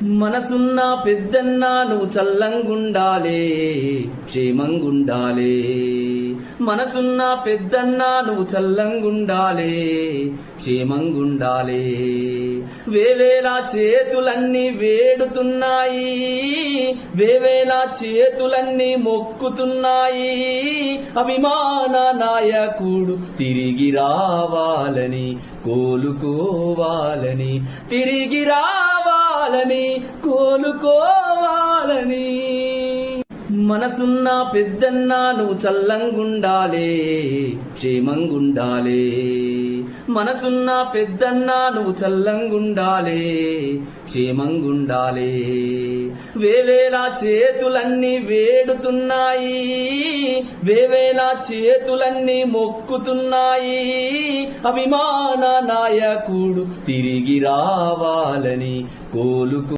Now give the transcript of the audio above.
మనసున్న పెద్దన్నా నువ్వు చల్లంగుండాలే, క్షేమంగుండాలే. మనసున్న పెద్దన్నా నువ్వు చల్లంగుండాలే, క్షేమంగుండాలే. వేవేలా చేతులన్నీ వేడుతున్నాయి, వేవేలా చేతులన్నీ మొక్కుతున్నాయి. అభిమాన నాయకుడు తిరిగి రావాలని, కోలుకోవాలని, తిరిగి రావాలని, కోలుకోవాలని. మనసున్న పెద్దన్నా నువ్వు చల్లంగుండాలే, క్షేమంగుండాలే. మనసున్న పెద్దన్నా నువ్వు చల్లంగుండాలే, క్షేమంగుండాలే. వేవేలా చేతులన్నీ వేడుతున్నాయి, వేవేలా చేతులన్నీ మొక్కుతున్నాయి. అభిమాన నాయకుడు తిరిగి రావాలని, కోలుకో